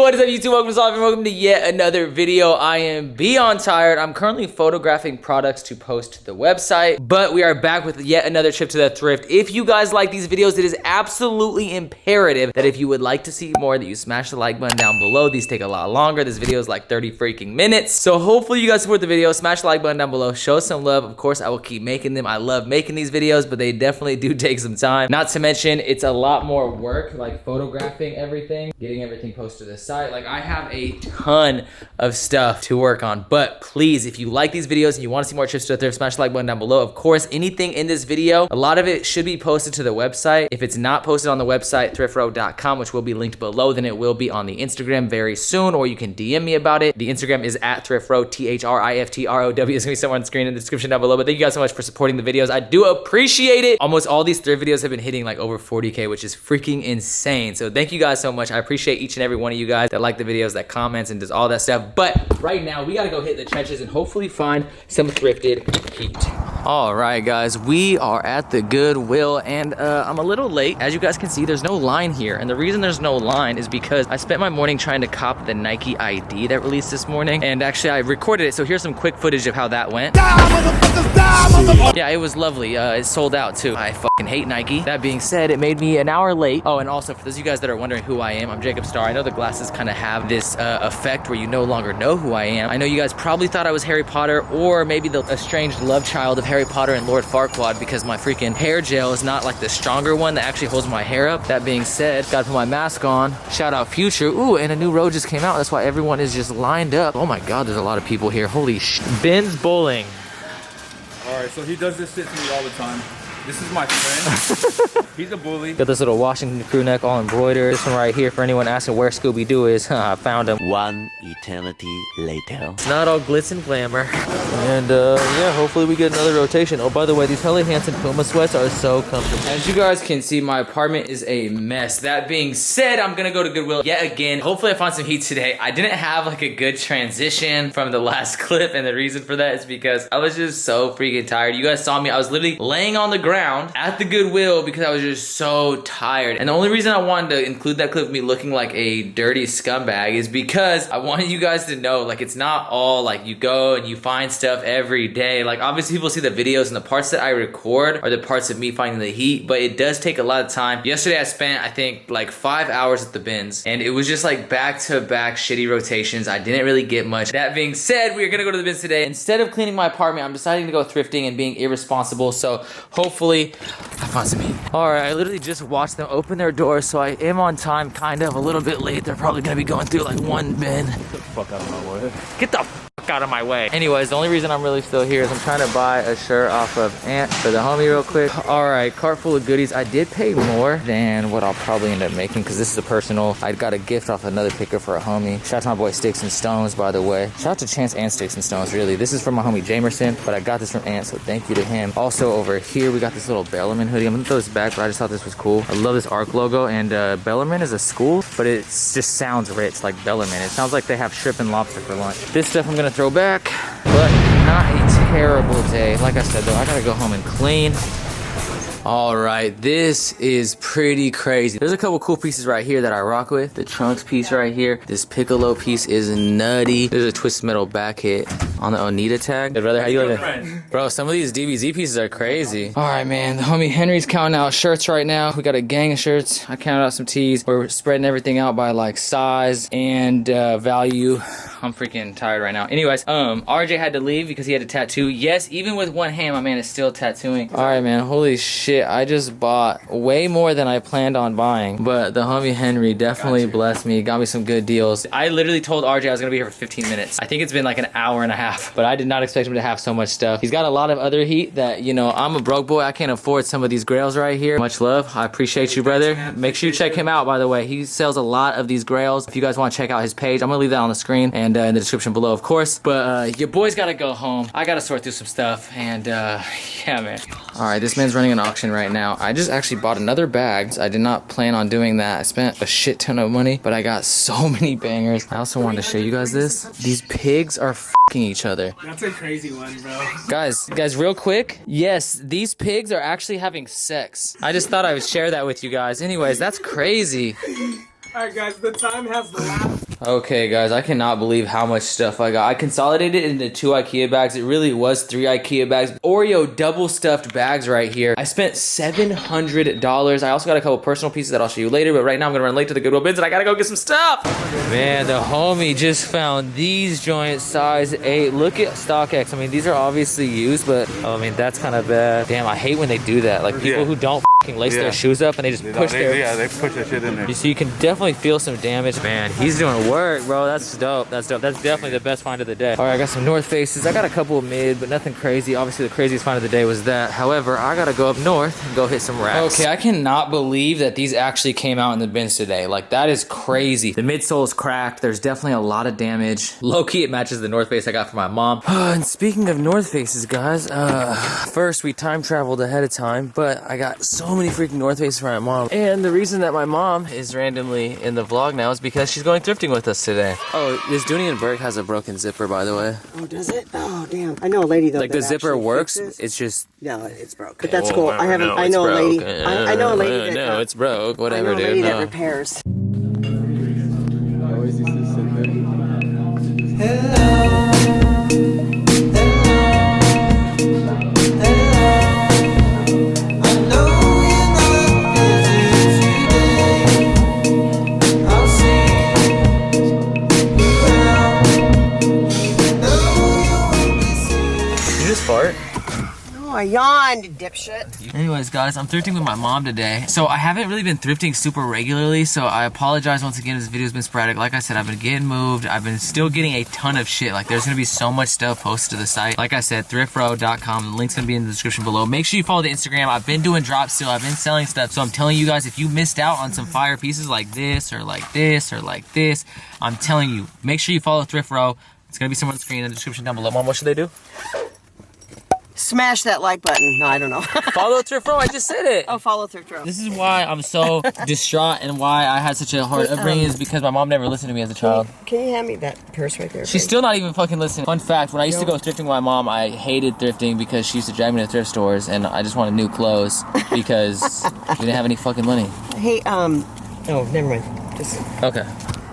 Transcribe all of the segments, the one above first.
What is up, YouTube? Welcome to Solve and welcome to yet another video. I am beyond tired. I'm currently photographing products to post to the website, but we are back with yet another trip to the thrift. If you guys like these videos, it is absolutely imperative that if you would like to see more, that you smash the like button down below. These take a lot longer. This video is like 30 freaking minutes. So hopefully you guys support the video. Smash the like button down below. Show some love. Of course, I will keep making them. I love making these videos, but they definitely do take some time. Not to mention, it's a lot more work, like photographing everything, getting everything posted to the site. Like, I have a ton of stuff to work on, but please, if you like these videos and you want to see more trips to the thrift, smash the like button down below. Of course, anything in this video, a lot of it should be posted to the website. If it's not posted on the website, thriftrow.com, which will be linked below, then it will be on the Instagram very soon, or you can DM me about it. The Instagram is at thriftrow, THRIFTROW. It's gonna be somewhere on the screen in the description down below. But thank you guys so much for supporting the videos. I do appreciate it. Almost all these thrift videos have been hitting like over 40K, which is freaking insane. So thank you guys so much. I appreciate each and every one of you guys that like the videos, that comments, and does all that stuff. But right now, we gotta go hit the trenches and hopefully find some thrifted heat. All right, guys, we are at the Goodwill, and I'm a little late. As you guys can see, there's no line here, and the reason there's no line is because I spent my morning trying to cop the Nike ID that released this morning, and actually I recorded it, so here's some quick footage of how that went. Yeah, it was lovely. It sold out too. I fucking hate Nike. That being said, it made me an hour late. Oh, and also for those of you guys that are wondering who I am, I'm Jacob Starr. I know the glasses kind of have this effect where you no longer know who I am. I know you guys probably thought I was Harry Potter, or maybe the estranged love child of Harry Potter and Lord Farquaad, because my freaking hair gel is not like the stronger one that actually holds my hair up. That being said, gotta put my mask on. Shout out Future. Ooh, and a new road just came out. That's why everyone is just lined up. Oh my God, there's a lot of people here. Holy sh. Bins Bowling. All right, so he does this shit to me all the time. This is my friend. He's a bully. Got this little Washington crew neck all embroidered. This one right here, for anyone asking where Scooby-Doo is, I found him. One eternity later. It's not all glitz and glamour. And yeah, hopefully we get another rotation. Oh, by the way, these Helly Hansen Puma sweats are so comfortable. As you guys can see, my apartment is a mess. That being said, I'm gonna go to Goodwill yet again. Hopefully I find some heat today. I didn't have like a good transition from the last clip, and the reason for that is because I was just so freaking tired. You guys saw me, I was literally laying on the ground at the Goodwill because I was just so tired. And the only reason I wanted to include that clip of me looking like a dirty scumbag is because I wanted you guys to know, like, it's not all like you go and you find stuff every day. Like, obviously people see the videos, and the parts that I record are the parts of me finding the heat, but it does take a lot of time. Yesterday I spent, I think, like 5 hours at the bins, and it was just like back-to-back shitty rotations. I didn't really get much. That being said, we're gonna go to the bins today. Instead of cleaning my apartment, I'm deciding to go thrifting and being irresponsible, so hopefully I found some heat. All right, I literally just watched them open their doors, so I am on time, kind of, a little bit late. They're probably gonna be going through like one bin. Get the fuck out of my way. Get the fuck out of my way. Anyways, the only reason I'm really still here is I'm trying to buy a shirt off of Ant for the homie real quick. All right, cart full of goodies. I did pay more than what I'll probably end up making because this is a personal. I got a gift off another picker for a homie. Shout out to my boy Sticks and Stones, by the way. Shout out to Chance and Sticks and Stones, really. This is from my homie Jamerson, but I got this from Ant, so thank you to him. Also over here, we got this little Bellarmine hoodie. I'm gonna throw this back, but I just thought this was cool. I love this ARC logo, and Bellarmine is a school, but it just sounds rich, like Bellarmine. It sounds like they have shrimp and lobster for lunch. This stuff I'm gonna throw back, but not a terrible day. Like I said though, I gotta go home and clean. All right, this is pretty crazy. There's a couple cool pieces right here that I rock with. The Trunks piece right here. This Piccolo piece is nutty. There's a Twisted Metal back hit on the Onita tag. Hey, brother, how you living? Bro, some of these DBZ pieces are crazy. All right, man, the homie Henry's counting out shirts right now. We got a gang of shirts. I counted out some tees. We're spreading everything out by like size and value. I'm freaking tired right now. Anyways, RJ had to leave because he had a tattoo. Yes, even with one hand, my man is still tattooing. All right, man, holy shit. I just bought way more than I planned on buying, but the homie Henry definitely blessed me, got me some good deals. I literally told RJ I was gonna be here for 15 minutes. I think it's been like an hour and a half, but I did not expect him to have so much stuff. He's got a lot of other heat that, you know, I'm a broke boy. I can't afford some of these grails right here. Much love. I appreciate you, brother. Make sure you check him out, by the way. He sells a lot of these grails. If you guys want to check out his page, I'm gonna leave that on the screen and in the description below, of course. But your boy's gotta go home. I gotta sort through some stuff, and yeah, man. All right, this man's running an auction right now. I just actually bought another bag. I did not plan on doing that. I spent a shit ton of money, but I got so many bangers. I also wanted to show you guys this. These pigs are fucking each other. That's a crazy one, bro. Guys, real quick. Yes, these pigs are actually having sex. I just thought I would share that with you guys. Anyways, that's crazy. All right, guys, the time has lapsed. Okay, guys, I cannot believe how much stuff I got. I consolidated it into 2 IKEA bags. It really was 3 IKEA bags. Oreo double stuffed bags right here. I spent $700. I also got a couple personal pieces that I'll show you later, but right now I'm gonna run late to the Goodwill Bins and I gotta go get some stuff. Man, the homie just found these joints, size 8. Look at StockX. I mean, these are obviously used, but I mean, that's kind of bad. Damn, I hate when they do that. Like people who don't lace their shoes up and they just push their... Yeah, they push that shit in there. You see, you can definitely feel some damage. Man, he's doing work, bro. That's dope. That's dope. That's definitely the best find of the day. All right, I got some North Faces. I got a couple of mid, but nothing crazy. Obviously, the craziest find of the day was that. However, I gotta go up north and go hit some racks. Okay, I cannot believe that these actually came out in the bins today. Like, that is crazy. The midsole is cracked. There's definitely a lot of damage. Low-key, it matches the North Face I got for my mom. And speaking of North Faces, guys, first, we time traveled ahead of time, but I got so many freaking North Faces for my mom. And the reason that my mom is randomly in the vlog now is because she's going thrifting with us today. Oh, this Dooney & Burke has a broken zipper, by the way. Oh, does it? Oh, damn. I know a lady though. Like the zipper works, it's just... No, it's broke. But that's cool. I haven't. I know a lady. I know a lady that. No, it's broke. Whatever, I know a dude. lady that repairs. Fart. Oh, I yawned, dipshit. Anyways, guys, I'm thrifting with my mom today. So I haven't really been thrifting super regularly, so I apologize once again. This video's been sporadic. Like I said, I've been getting moved. I've been still getting a ton of shit. Like, there's gonna be so much stuff posted to the site. Like I said, thriftrow.com. The link's gonna be in the description below. Make sure you follow the Instagram. I've been doing drops still. I've been selling stuff. So I'm telling you guys, if you missed out on some fire pieces like this, or like this, or like this, I'm telling you, make sure you follow Thrift Row. It's gonna be somewhere on the screen in the description down below. Mom, what should they do? Smash that like button. No, I don't know. Follow Thrift Row, I just said it. Oh, follow Thrift Row. This is why I'm so distraught and why I had such a hard upbringing is because my mom never listened to me as a child. Can you hand me that purse right there? She's still not even fucking listening. Fun fact, when I used to go thrifting with my mom, I hated thrifting because she used to drag me to thrift stores and I just wanted new clothes because we didn't have any fucking money. Hey, oh, never mind. Just... Okay.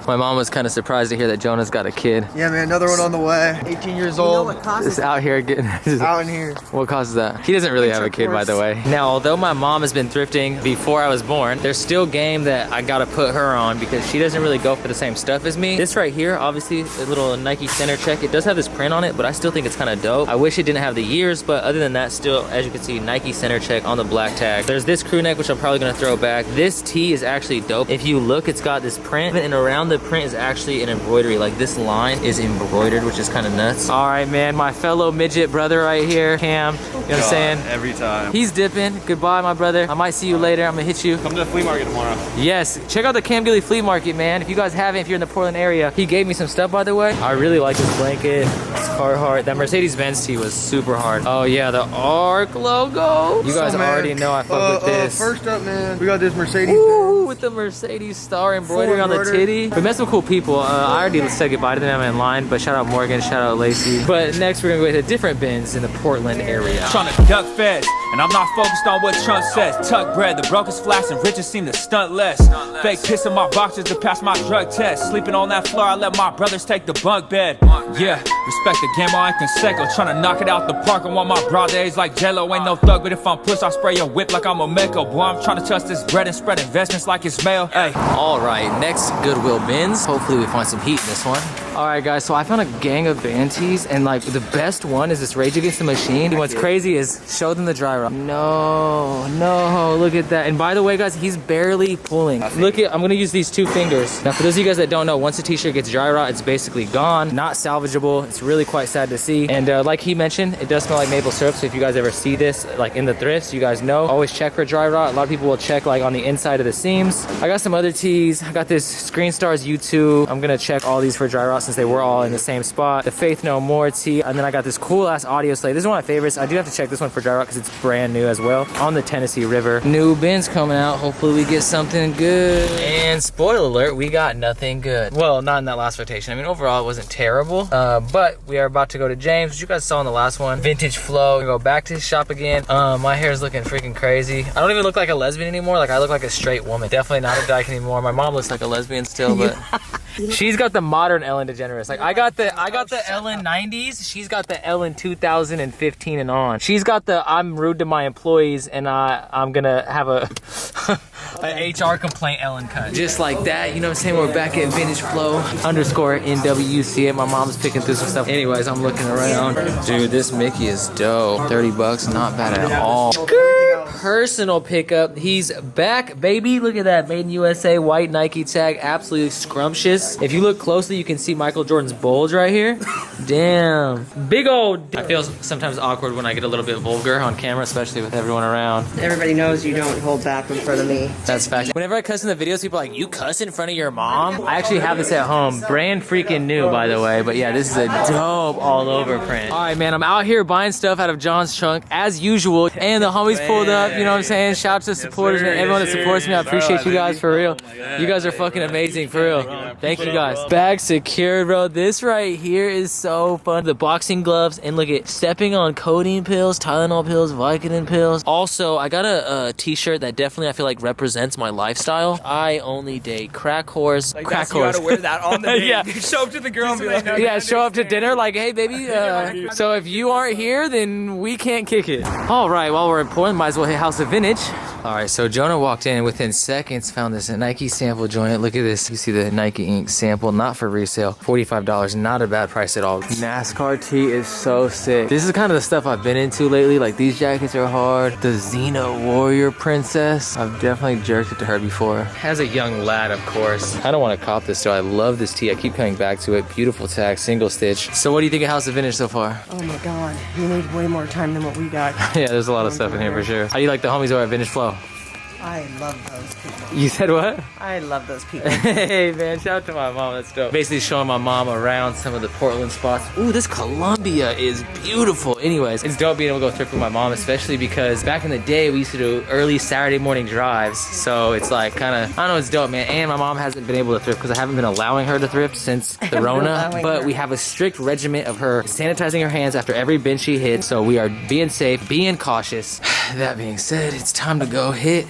My mom was kind of surprised to hear that Jonah's got a kid. Yeah, man, another one on the way. 18 years old. Just out here getting... out in here. What causes that? He doesn't really have a kid, by the way. Now, although my mom has been thrifting before I was born, there's still game that I gotta put her on because she doesn't really go for the same stuff as me. This right here, obviously, a little Nike center check. It does have this print on it, but I still think it's kind of dope. I wish it didn't have the years, but other than that, still, as you can see, Nike center check on the black tag. There's this crew neck, which I'm probably gonna throw back. This tee is actually dope. If you look, it's got this print, and around the print is actually an embroidery. Like, this line is embroidered, which is kind of nuts. All right, man, my fellow midget brother right here, Cam, you know what I'm saying? Every time. He's dipping. Goodbye, my brother. I might see you later. I'm gonna hit you. Come to the flea market tomorrow. Yes, check out the Cam Gilly Flea Market, man. If you guys haven't, if you're in the Portland area, he gave me some stuff, by the way. I really like this blanket. It's Carhartt. That Mercedes-Benz tee was super hard. Oh yeah, the ARC logo. You guys already know I fuck with this. First up, man, we got this Mercedes. Ooh, with the Mercedes star embroidery on the titty. We met some cool people. I already said goodbye to them in line, but shout out Morgan, shout out Lacey. But next we're gonna go to different bins in the Portland area. Trying to duck feds, and I'm not focused on what Trump says. Tuck bread, the brokest flash, and riches seem to stunt less. Fake piss in my boxes to pass my drug test. Sleeping on that floor, I let my brothers take the bunk bed. Yeah, respect the game, I ain't Conseco. Trying to knock it out the park, I want my broad days like Jello. Ain't no thug, but if I'm puss, I spray your whip like I'm a Meko. Boy, I'm trying to touch this bread and spread investments like it's mail. Hey. All right, next Goodwill Bins. Hopefully we find some heat in this one. All right, guys, so I found a gang of band tees, and like the best one is this Rage Against the Machine. And what's crazy is show them the dry rot. No, look at that. And by the way, guys, he's barely pulling. Look at, I'm gonna use these 2 fingers. Now, for those of you guys that don't know, once a t-shirt gets dry rot, it's basically gone, not salvageable. It's really quite sad to see. And like he mentioned, it does smell like maple syrup. So if you guys ever see this, like in the thrifts, you guys know, always check for dry rot. A lot of people will check like on the inside of the seams. I got some other tees. I got this Screen Stars U2. I'm gonna check all these for dry rot since they were all in the same spot. The Faith No More tee, and then I got this cool ass Audio Slave. This is one of my favorites. I do have to check this one for dry rot because it's brand new as well. On the Tennessee River. New bins coming out. Hopefully we get something good. And spoiler alert, we got nothing good. Well, not in that last rotation. I mean, overall it wasn't terrible, but we are about to go to James, which you guys saw in the last one. Vintage Flow. We're gonna go back to his shop again. My hair is looking freaking crazy. I don't even look like a lesbian anymore. Like, I look like a straight woman. Definitely not a dyke anymore. My mom looks like a lesbian still, but She's got the modern Ellen DeGeneres. Like I got the Ellen 90s. She's got the Ellen 2015 and on. She's got the I'm rude to my employees and I'm gonna have a an HR complaint Ellen cut. Just like that, you know what I'm saying? We're back at Vintage Flow _NWC. My mom's picking through some stuff. Anyways, I'm looking around. Dude, this Mickey is dope. $30, not bad at all. Personal pickup. He's back, baby. Look at that. Made in USA, white Nike tag. Absolutely scrumptious. If you look closely, you can see Michael Jordan's bulge right here. Damn. Big old. I feel sometimes awkward when I get a little bit vulgar on camera, especially with everyone around. Everybody knows you don't hold back in front of me. That's fact. Whenever I cuss in the videos, people are like, you cuss in front of your mom? I actually have this at home. Brand freaking new, by the way. But yeah, this is a dope all over print. All right, man. I'm out here buying stuff out of John's trunk as usual. And the homies pulled up, you know what I'm saying? Shout out to the supporters, man. Everyone that supports me, I appreciate you guys for real. You guys are fucking amazing, for real. Thank you guys. Bag secured, bro. This right here is so fun. The boxing gloves, and look at stepping on codeine pills, Tylenol pills, Vicodin pills. Also, I got a t-shirt that definitely I feel like represents my lifestyle. I only date crack whores. Like crack whores. You gotta wear that on the day. Yeah. Show up to the girl and be like, yeah, show up to dinner like, hey baby, so if you aren't here, then we can't kick it. All right, while we're in Portland, might as well hit House of Vintage. All right, so Jonah walked in and within seconds found this Nike sample joint. Look at this. You see the Nike Ink sample, not for resale. $45, not a bad price at all. NASCAR tee is so sick. This is kind of the stuff I've been into lately. Like these jackets are hard. The Xena Warrior Princess. I've definitely jerked it to her before. As a young lad, of course. I don't want to cop this, so I love this tee. I keep coming back to it. Beautiful tag, single stitch. So what do you think of House of Vintage so far? Oh my God, you need way more time than what we got. Yeah, there's a lot of stuff in here for sure. How do you like the homies over at Vintage Flow? I love those people. You said what? I love those people. Hey man, shout out to my mom, that's dope. Basically showing my mom around some of the Portland spots. Ooh, this Columbia is beautiful. Anyways, it's dope being able to go thrift with my mom, especially because back in the day, we used to do early Saturday morning drives. So it's like kind of, I don't know, it's dope, man. And my mom hasn't been able to thrift because I haven't been allowing her to thrift since the Rona. But we have a strict regimen of her sanitizing her hands after every bin she hits. So we are being safe, being cautious. That being said, it's time to go hit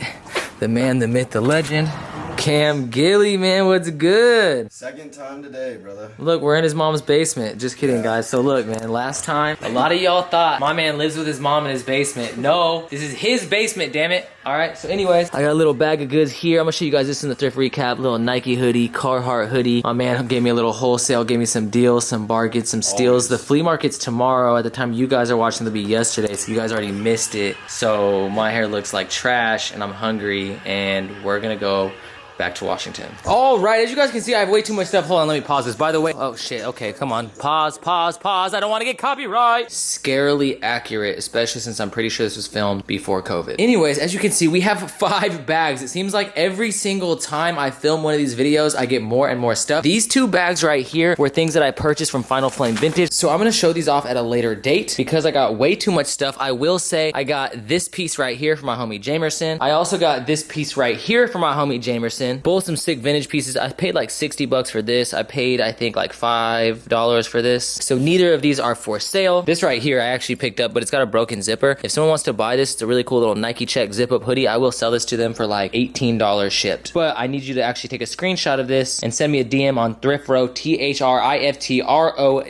the man, the myth, the legend, Cam Gilly, man, what's good? Second time today, brother. Look, we're in his mom's basement. Just kidding, guys. So look, man, last time, a lot of y'all thought my man lives with his mom in his basement. No, this is his basement, damn it. All right, so anyways, I got a little bag of goods here. I'm gonna show you guys this in the thrift recap. Little Nike hoodie, Carhartt hoodie. My man gave me a little wholesale, gave me some deals, some bargains, some steals. The flea market's tomorrow. At the time you guys are watching, it'll be yesterday, so you guys already missed it. So my hair looks like trash, and I'm hungry, and we're gonna go back to Washington. All right, as you guys can see, I have way too much stuff. Hold on, let me pause this. By the way, oh shit, okay, come on. Pause. I don't want to get copyright. Scarily accurate, especially since I'm pretty sure this was filmed before COVID. Anyways, as you can see, we have 5 bags. It seems like every single time I film one of these videos, I get more and more stuff. These 2 bags right here were things that I purchased from Final Flame Vintage. So I'm gonna show these off at a later date because I got way too much stuff. I will say I got this piece right here for my homie Jamerson. I also got this piece right here for my homie Jamerson. Both some sick vintage pieces. I paid like 60 bucks for this. I paid, I think, like $5 for this. So neither of these are for sale. This right here I actually picked up, but it's got a broken zipper. If someone wants to buy this, it's a really cool little Nike check zip up hoodie. I will sell this to them for like $18 shipped. But I need you to actually take a screenshot of this and send me a DM on ThriftRow, THRIFTROW.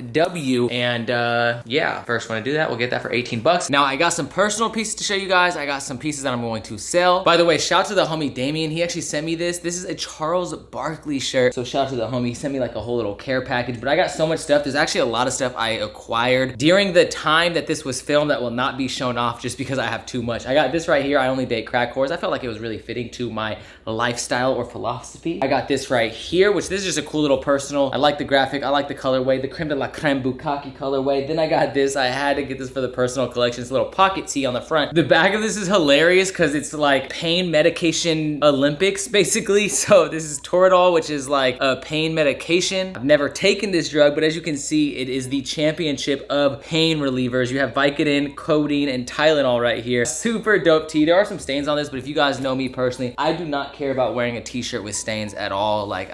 And yeah, first when I do that, we'll get that for 18 bucks. Now I got some personal pieces to show you guys. I got some pieces that I'm going to sell. By the way, shout out to the homie Damien. He actually sent me this. This is a Charles Barkley shirt. So shout out to the homie. He sent me like a whole little care package, but I got so much stuff. There's actually a lot of stuff I acquired during the time that this was filmed that will not be shown off just because I have too much. I got this right here. I only date crack whores. I felt like it was really fitting to my lifestyle or philosophy. I got this right here, which this is just a cool little personal. I like the graphic. I like the colorway, the creme de la creme bukkake colorway. Then I got this. I had to get this for the personal collection. It's a little pocket tee on the front. The back of this is hilarious because it's like pain medication Olympics basically. So this is Toradol, which is like a pain medication. I've never taken this drug, but as you can see, it is the championship of pain relievers. You have Vicodin, codeine, and Tylenol right here. Super dope tee. There are some stains on this, but if you guys know me personally, I do not care about wearing a t-shirt with stains at all. Like,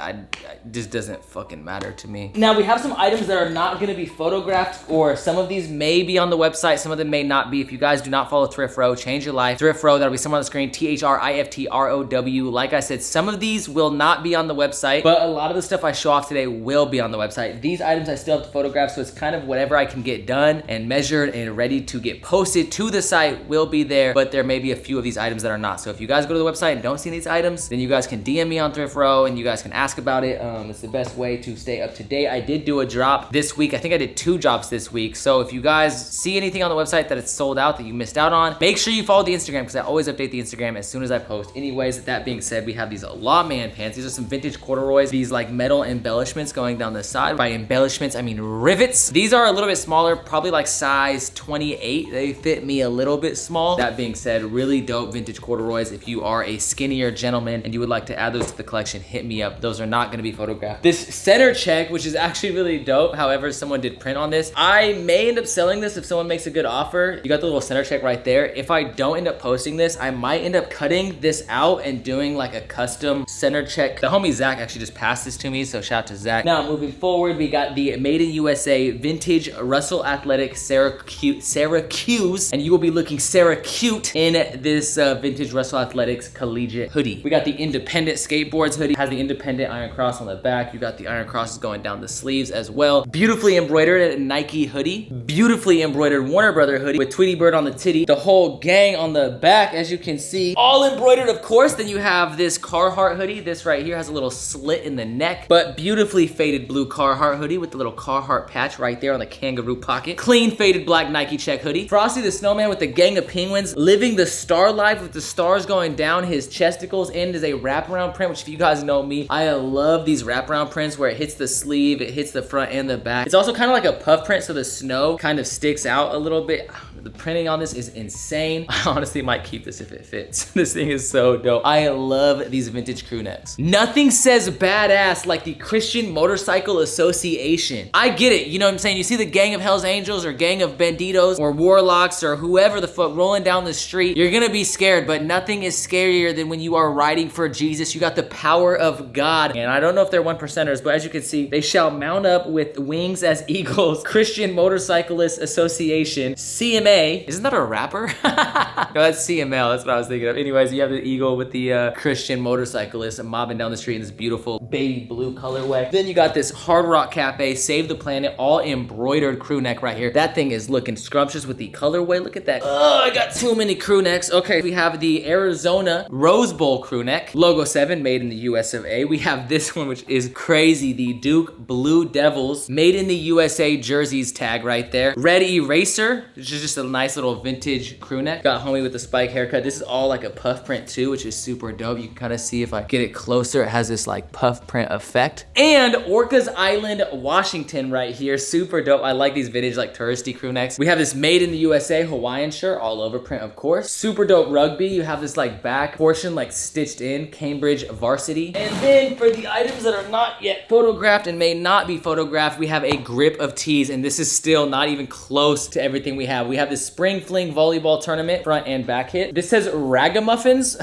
this doesn't fucking matter to me. Now, we have some items that are not gonna be photographed, or some of these may be on the website, some of them may not be. If you guys do not follow ThriftRow, change your life. ThriftRow, that'll be somewhere on the screen, THRIFTROW. Like I said, some of of these will not be on the website, but a lot of the stuff I show off today will be on the website. These items I still have to photograph, so it's kind of whatever I can get done and measured and ready to get posted to the site will be there, but there may be a few of these items that are not. So if you guys go to the website and don't see these items, then you guys can DM me on Thrift Row and you guys can ask about it. It's the best way to stay up to date. I did do a drop this week. I think I did 2 drops this week. So if you guys see anything on the website that it's sold out that you missed out on, make sure you follow the Instagram because I always update the Instagram as soon as I post. Anyways, that being said, we have these Lawman pants. These are some vintage corduroys, these like metal embellishments going down the side. By embellishments, I mean rivets. These are a little bit smaller, probably like size 28. They fit me a little bit small. That being said, really dope vintage corduroys. If you are a skinnier gentleman and you would like to add those to the collection, hit me up. Those are not gonna be photographed. This center check, which is actually really dope. However, someone did print on this. I may end up selling this if someone makes a good offer. You got the little center check right there. If I don't end up posting this, I might end up cutting this out and doing like a custom center check. The homie Zach actually just passed this to me, so shout out to Zach. Now moving forward, we got the Made in USA vintage Russell Athletic Syracuse, and you will be looking Syracuse in this vintage Russell Athletics collegiate hoodie. We got the Independent Skateboards hoodie, has the Independent Iron Cross on the back. You got the Iron Crosses going down the sleeves as well. Beautifully embroidered Nike hoodie, beautifully embroidered Warner Brother hoodie with Tweety Bird on the titty, the whole gang on the back, as you can see, all embroidered, of course. Then you have this Carhartt hoodie. This right here has a little slit in the neck, but beautifully faded blue Carhartt hoodie with the little Carhartt patch right there on the kangaroo pocket. Clean faded black Nike check hoodie. Frosty the Snowman with the gang of penguins living the star life with the stars going down his chesticles. And is a wraparound print, which if you guys know me, I love these wraparound prints where it hits the sleeve, it hits the front and the back. It's also kind of like a puff print, so the snow kind of sticks out a little bit. The printing on this is insane. I honestly might keep this if it fits. This thing is so dope. I love these vintage crew necks. Nothing says badass like the Christian Motorcycle Association. I get it, you know what I'm saying? You see the gang of Hells Angels or gang of Banditos or Warlocks or whoever the fuck rolling down the street, you're gonna be scared, but nothing is scarier than when you are riding for Jesus. You got the power of God. And I don't know if they're 1%ers, but as you can see, they shall mount up with wings as eagles. Christian Motorcyclist Association, CMA. Isn't that a rapper? No, that's CML. That's what I was thinking of. Anyways, you have the eagle with the Christian motorcyclist mobbing down the street in this beautiful baby blue colorway. Then you got this Hard Rock Cafe, Save the Planet, all embroidered crew neck right here. That thing is looking scrumptious with the colorway. Look at that. Oh, I got too many crew necks. Okay, we have the Arizona Rose Bowl crew neck. Logo 7, made in the US of A. We have this one, which is crazy. The Duke Blue Devils, made in the USA jerseys tag right there. Red Eraser, which is just a nice little vintage crew neck. Got homie with the spike haircut. This is all like a puff print too, which is super dope. You can kind of see if I get it closer, it has this like puff print effect. And Orcas Island, Washington right here. Super dope. I like these vintage like touristy crew necks. We have this Made in the USA Hawaiian shirt, all over print of course. Super dope rugby. You have this like back portion like stitched in, Cambridge varsity. And then for the items that are not yet photographed and may not be photographed, we have a grip of tees, and this is still not even close to everything we have. We have this Spring Fling volleyball tournament front and back hit. This says Ragamuffins.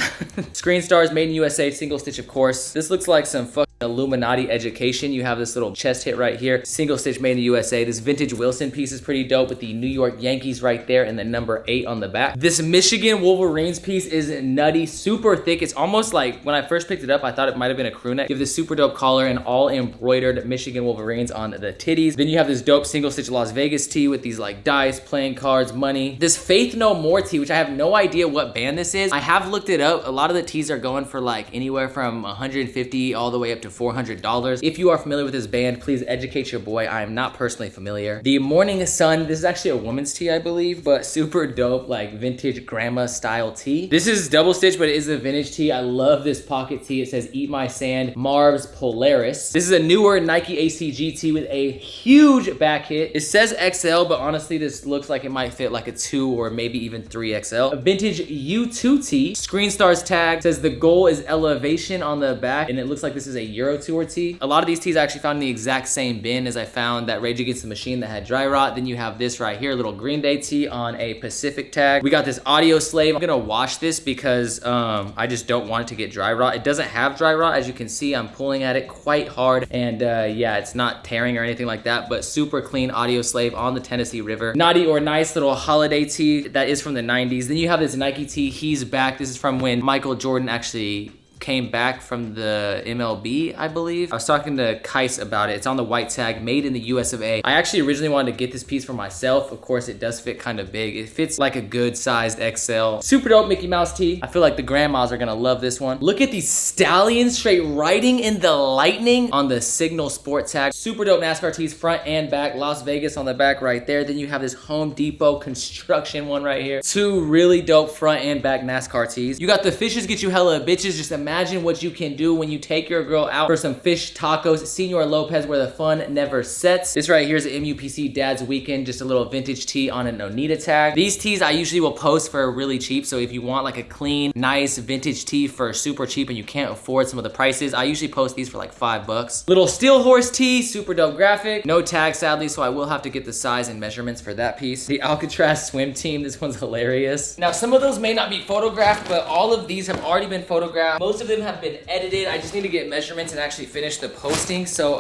Screen Stars, Made in USA, single stitch of course. This looks like some fucking Illuminati education. You have this little chest hit right here, single stitch Made in the USA. This vintage Wilson piece is pretty dope with the New York Yankees right there and the number 8 on the back. This Michigan Wolverines piece is nutty, super thick. It's almost like when I first picked it up, I thought it might have been a crew neck. You have this super dope collar and all embroidered Michigan Wolverines on the titties. Then you have this dope single stitch Las Vegas tee with these like dice, playing cards, money. This Faith No More tee, which I have no idea what band this is. I have looked it up. A lot of the tees are going for like anywhere from $150 all the way up to $400. If you are familiar with this band, please educate your boy. I am not personally familiar. The Morning Sun, this is actually a woman's tee, I believe, but super dope, like vintage grandma style tee. This is double stitch, but it is a vintage tee. I love this pocket tee. It says Eat My Sand, Marv's Polaris. This is a newer Nike ACG tee with a huge back hit. It says XL, but honestly, this looks like it might fit like a 2 or maybe even 3XL. A vintage U2 tee. Screen Stars tag says the goal is elevation on the back, and it looks like this is a Euro Tour tee. A lot of these tees I actually found in the exact same bin as I found that Rage Against the Machine that had dry rot. Then you have this right here, little Green Day tee on a Pacific tag. We got this Audio Slave. I'm gonna wash this because I just don't want it to get dry rot. It doesn't have dry rot. As you can see, I'm pulling at it quite hard, and yeah, it's not tearing or anything like that, but super clean Audio Slave on the Tennessee River. Naughty or Nice little holiday tee that is from the 90s. Then you have this Nike tee, He's Back. This is from when Michael Jordan actually came back from the MLB, I believe. I was talking to Kais about it. It's on the white tag, made in the US of A. I actually originally wanted to get this piece for myself. Of course, it does fit kind of big. It fits like a good sized XL. Super dope Mickey Mouse tee. I feel like the grandmas are gonna love this one. Look at these stallions straight riding in the lightning on the Signal Sport tag. Super dope NASCAR tees, front and back. Las Vegas on the back right there. Then you have this Home Depot construction one right here. Two really dope front and back NASCAR tees. You got the fishes get you hella bitches. Just imagine what you can do when you take your girl out for some fish tacos. Senor Lopez, where the fun never sets. This right here is an MUPC Dad's Weekend, just a little vintage tee on an Onita tag. These tees I usually will post for really cheap, so if you want like a clean, nice vintage tee for super cheap and you can't afford some of the prices, I usually post these for like $5. Little Steel Horse tee, super dope graphic. No tag sadly, so I will have to get the size and measurements for that piece. The Alcatraz swim team, this one's hilarious. Now some of those may not be photographed, but all of these have already been photographed. Most of them have been edited. I just need to get measurements and actually finish the posting. So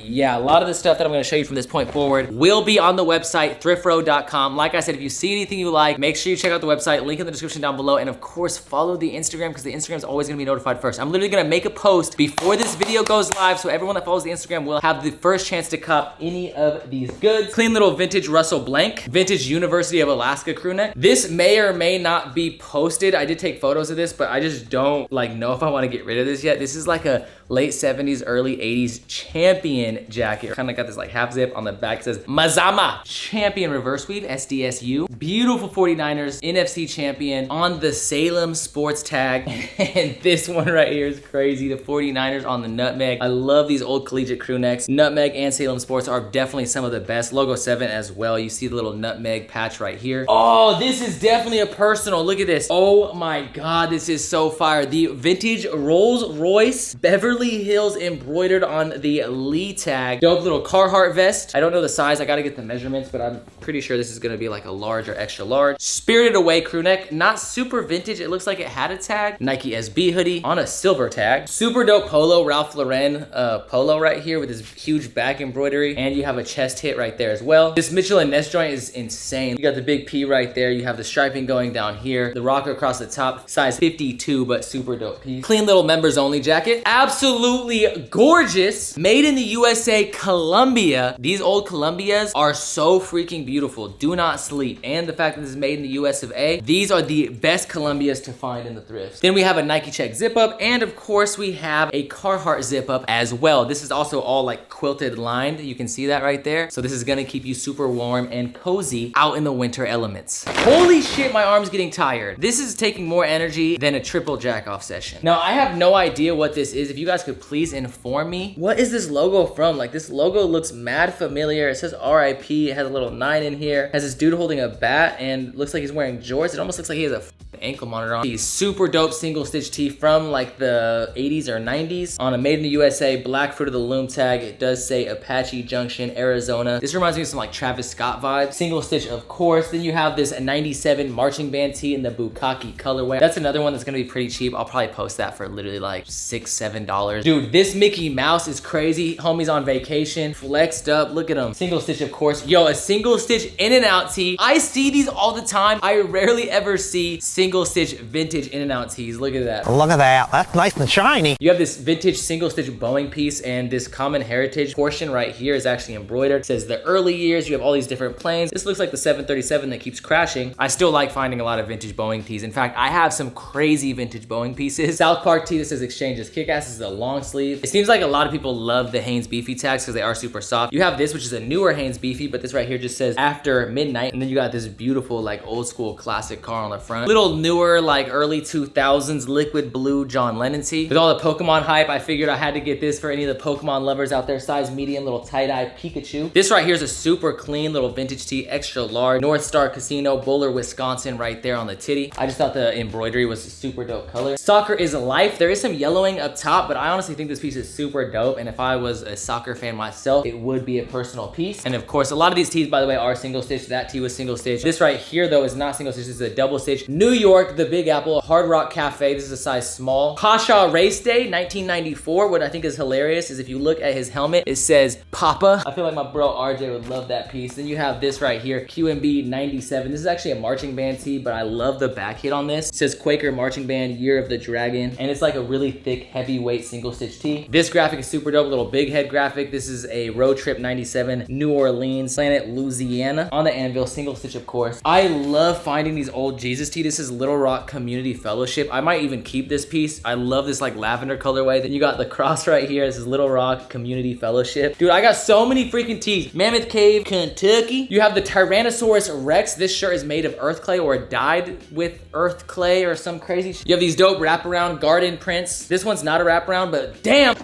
yeah, a lot of the stuff that I'm gonna show you from this point forward will be on the website, thriftrow.com. Like I said, if you see anything you like, make sure you check out the website, link in the description down below, and of course, follow the Instagram because the Instagram is always gonna be notified first. I'm literally gonna make a post before this video goes live, so everyone that follows the Instagram will have the first chance to cop any of these goods. Clean little vintage Russell Blank, vintage University of Alaska crew neck. This may or may not be posted. I did take photos of this, but I just don't like know if I wanna get rid of this yet. This is like a late 70s, early 80s champion jacket. Kind of got this like half zip on the back. It says Mazama champion reverse weave, SDSU. Beautiful 49ers, NFC champion on the Salem sports tag. And this one right here is crazy. The 49ers on the nutmeg. I love these old collegiate crew necks. Nutmeg and Salem sports are definitely some of the best. Logo 7 as well. You see the little nutmeg patch right here. Oh, this is definitely a personal. Look at this. Oh my God, this is so fire. The vintage Rolls Royce Beverly Hills embroidered on the Lee tag. Dope little Carhartt vest. I don't know the size. I gotta get the measurements, but I'm pretty sure this is gonna be like a large or extra large. Spirited Away crew neck. Not super vintage. It looks like it had a tag. Nike SB hoodie on a silver tag. Super dope polo, Ralph Lauren polo right here with this huge back embroidery. And you have a chest hit right there as well. This Mitchell & Ness joint is insane. You got the big P right there. You have the striping going down here. The rocker across the top, size 52, but super dope piece. Clean little members only jacket. Absolutely gorgeous. Made in the USA, Columbia. These old Columbias are so freaking beautiful. Do not sleep. And the fact that this is made in the US of A, these are the best Columbias to find in the thrift. Then we have a Nike Check zip up, and of course we have a Carhartt zip up as well. This is also all like quilted lined. You can see that right there. So this is gonna keep you super warm and cozy out in the winter elements. Holy shit, my arm's getting tired. This is taking more energy than a triple jack off session. Now I have no idea what this is. If you guys could please inform me. What is this logo from? Like this logo looks mad familiar. It says RIP. It has a little 9 in here. It has this dude holding a bat and looks like he's wearing jorts. It almost looks like he has a ankle monitor on. He's super dope single stitch tee from like the 80s or 90s on a made in the USA black fruit of the loom tag. It does say Apache Junction, Arizona. This reminds me of some like Travis Scott vibes. Single stitch, of course. Then you have this 97 marching band tee in the Bukkake colorway. That's another one that's gonna be pretty cheap. I'll probably post that for literally like $6, $7. Dude, this Mickey Mouse is crazy. Homie's on vacation, flexed up. Look at him. Single stitch, of course. Yo, a single stitch in and out tee. I see these all the time. I rarely ever see single stitch vintage in and out tees. Look at that. Look at that. That's nice and shiny. You have this vintage single stitch Boeing piece, and this common heritage portion right here is actually embroidered. It says the early years. You have all these different planes. This looks like the 737 that keeps crashing. I still like finding a lot of vintage Boeing tees. In fact, I have some crazy vintage Boeing pieces. South Park tee that says exchanges kick-ass. This is a long sleeve. It seems like a lot of people love the Hanes Beefy tags because they are super soft. You have this, which is a newer Hanes Beefy, but this right here just says after midnight. And then you got this beautiful like old school classic car on the front. Little newer like early 2000s liquid blue John Lennon tee. With all the Pokemon hype, I figured I had to get this for any of the Pokemon lovers out there. Size medium, little tie-dye Pikachu. This right here is a super clean little vintage tee, extra large. North Star Casino, Bowler, Wisconsin right there on the titty. I just thought the embroidery was a super dope color. Soccer is life. There is some yellowing up top, but I honestly think this piece is super dope. And if I was a soccer fan myself, it would be a personal piece. And of course, a lot of these tees, by the way, are single stitch. That tee was single stitch. This right here though is not single stitch. This is a double stitch. New York, the Big Apple, Hard Rock Cafe. This is a size small. Pasha Race Day, 1994. What I think is hilarious is if you look at his helmet, it says Papa. I feel like my bro RJ would love that piece. Then you have this right here, QMB 97. This is actually a marching band tee, but I love the back hit on this. It says Quaker Marching Band, Year of the Dragon. And it's like a really thick, heavyweight single stitch tee. This graphic is super dope, little big head graphic. This is a Road Trip 97, New Orleans, Planet Louisiana. On the anvil, single stitch of course. I love finding these old Jesus tee. This is Little Rock Community Fellowship. I might even keep this piece. I love this like lavender colorway. Then you got the cross right here. This is Little Rock Community Fellowship. Dude, I got so many freaking tees. Mammoth Cave, Kentucky. You have the Tyrannosaurus Rex. This shirt is made of earth clay or dyed with earth clay or some crazy shit. You have these dope wraparound garden prints. This one's not a wraparound, but damn.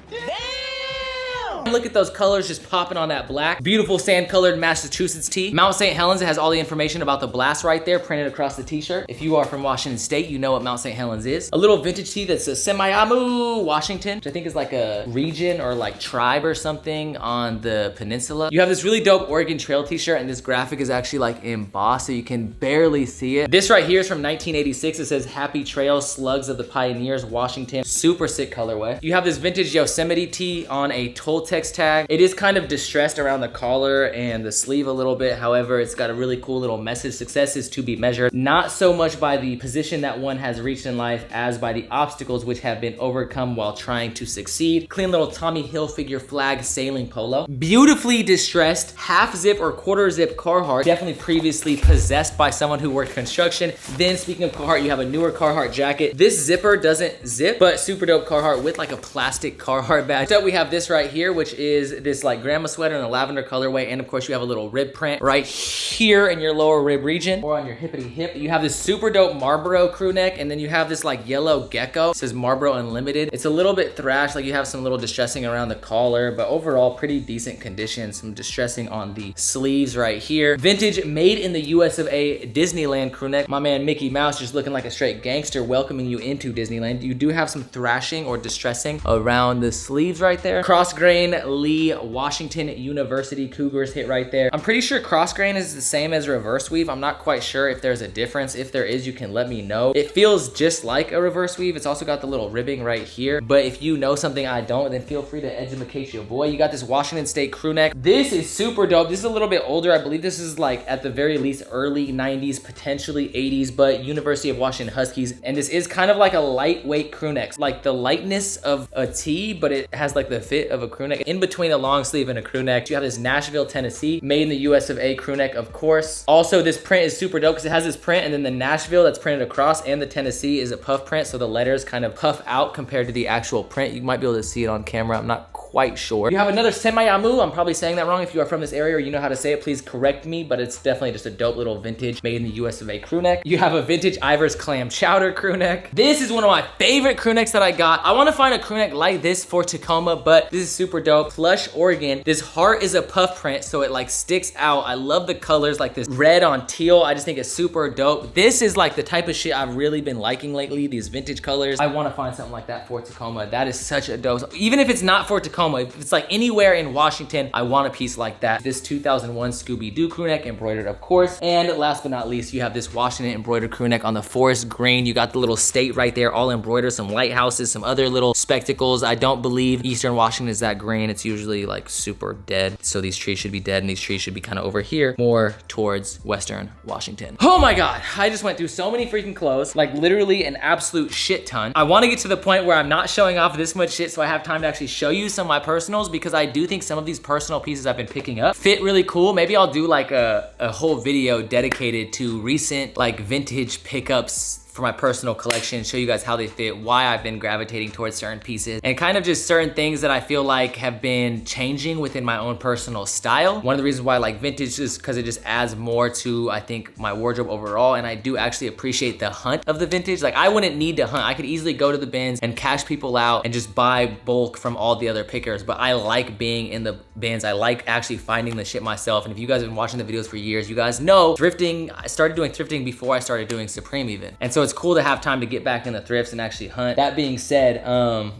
Look at those colors just popping on that black. Beautiful sand-colored Massachusetts tee. Mount St. Helens, it has all the information about the blast right there printed across the t-shirt. If you are from Washington State, you know what Mount St. Helens is. A little vintage tee that's a Semiahmoo, Washington, which I think is like a region or like tribe or something on the peninsula. You have this really dope Oregon Trail t-shirt, and this graphic is actually like embossed, so you can barely see it. This right here is from 1986. It says Happy Trails, Slugs of the Pioneers, Washington. Super sick colorway. You have this vintage Yosemite tee on a Toltecs tag. It is kind of distressed around the collar and the sleeve a little bit. However, it's got a really cool little message. Success is to be measured not so much by the position that one has reached in life as by the obstacles which have been overcome while trying to succeed. Clean little Tommy Hilfiger flag sailing polo. Beautifully distressed half zip or quarter zip Carhartt. Definitely previously possessed by someone who worked construction. Then speaking of Carhartt, you have a newer Carhartt jacket. This zipper doesn't zip, but super dope Carhartt with like a plastic Carhartt badge. So we have this right here, which is this like grandma sweater in a lavender colorway, and of course you have a little rib print right here in your lower rib region or on your hippity hip. You have this super dope Marlboro crew neck, and then you have this like yellow gecko. It says Marlboro Unlimited. It's a little bit thrashed, like you have some little distressing around the collar, but overall pretty decent condition. Some distressing on the sleeves right here. Vintage made in the US of A Disneyland crew neck. My man Mickey Mouse just looking like a straight gangster welcoming you into Disneyland. You do have some thrashing or distressing around the sleeves right there. Cross grain Lee Washington University Cougars hit right there. I'm pretty sure cross grain is the same as reverse weave. I'm not quite sure if there's a difference. If there is, you can let me know. It feels just like a reverse weave. It's also got the little ribbing right here. But if you know something I don't, then feel free to educate your boy. You got this Washington State crew neck. This is super dope. This is a little bit older. I believe this is like at the very least early 90s, potentially 80s, but University of Washington Huskies. And this is kind of like a lightweight crew neck. Like the lightness of a tee, but it has like the fit of a crew neck. In between a long sleeve and a crew neck, you have this Nashville, Tennessee, made in the US of A crew neck, of course. Also, this print is super dope because it has this print, and then the Nashville that's printed across and the Tennessee is a puff print, so the letters kind of puff out compared to the actual print. You might be able to see it on camera. I'm not quite sure. You have another Semiahmoo. I'm probably saying that wrong. If you are from this area or you know how to say it, please correct me, but it's definitely just a dope little vintage made in the US of A crew neck. You have a vintage Ivar's Clam Chowder crew neck. This is one of my favorite crew necks that I got. I want to find a crew neck like this for Tacoma, but this is super dope. Plush Oregon. This heart is a puff print, so it like sticks out. I love the colors, like this red on teal. I just think it's super dope. This is like the type of shit I've really been liking lately, these vintage colors. I want to find something like that for Tacoma. That is such a dope. Even if it's not for Tacoma, if it's like anywhere in Washington, I want a piece like that. This 2001 Scooby-Doo crew neck, embroidered of course. And last but not least, you have this Washington embroidered crew neck on the forest green. You got the little state right there, all embroidered, some lighthouses, some other little spectacles. I don't believe Eastern Washington is that green. It's usually like super dead. So these trees should be dead, and these trees should be kind of over here, more towards Western Washington. Oh my God, I just went through so many freaking clothes, like literally an absolute shit ton. I want to get to the point where I'm not showing off this much shit so I have time to actually show you some of my personals, because I do think some of these personal pieces I've been picking up fit really cool. Maybe I'll do like a whole video dedicated to recent like vintage pickups for my personal collection, show you guys how they fit, why I've been gravitating towards certain pieces, and kind of just certain things that I feel like have been changing within my own personal style. One of the reasons why I like vintage is because it just adds more to, I think, my wardrobe overall, and I do actually appreciate the hunt of the vintage. Like, I wouldn't need to hunt. I could easily go to the bins and cash people out and just buy bulk from all the other pickers, but I like being in the bins. I like actually finding the shit myself, and if you guys have been watching the videos for years, you guys know thrifting, I started doing thrifting before I started doing Supreme even. And so it's cool to have time to get back in the thrifts and actually hunt. That being said,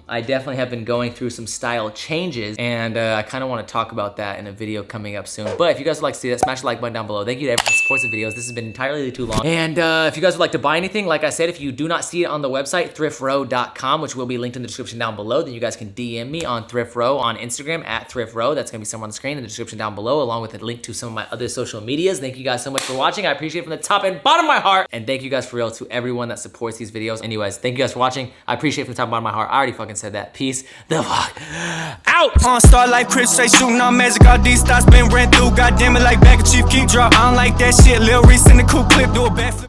I definitely have been going through some style changes, and I kind of want to talk about that in a video coming up soon. But if you guys would like to see that, smash the like button down below. Thank you to everyone who supports the videos. This has been entirely too long. And if you guys would like to buy anything, like I said, if you do not see it on the website, thriftrow.com, which will be linked in the description down below, then you guys can DM me on ThriftRow on Instagram at ThriftRow. That's gonna be somewhere on the screen in the description down below, along with a link to some of my other social medias. Thank you guys so much for watching. I appreciate it from the top and bottom of my heart. And thank you guys for real to everyone that supports these videos. Anyways, thank you guys for watching. I appreciate it from the top and bottom of my heart. I already fucking said that. Peace the fuck out. On star like Chris, straight shooting on magic. All these thoughts been ran through. Goddamn it, like back a chief keep drop. I don't like that shit. Lil Reese in the cool clip, do a backflip.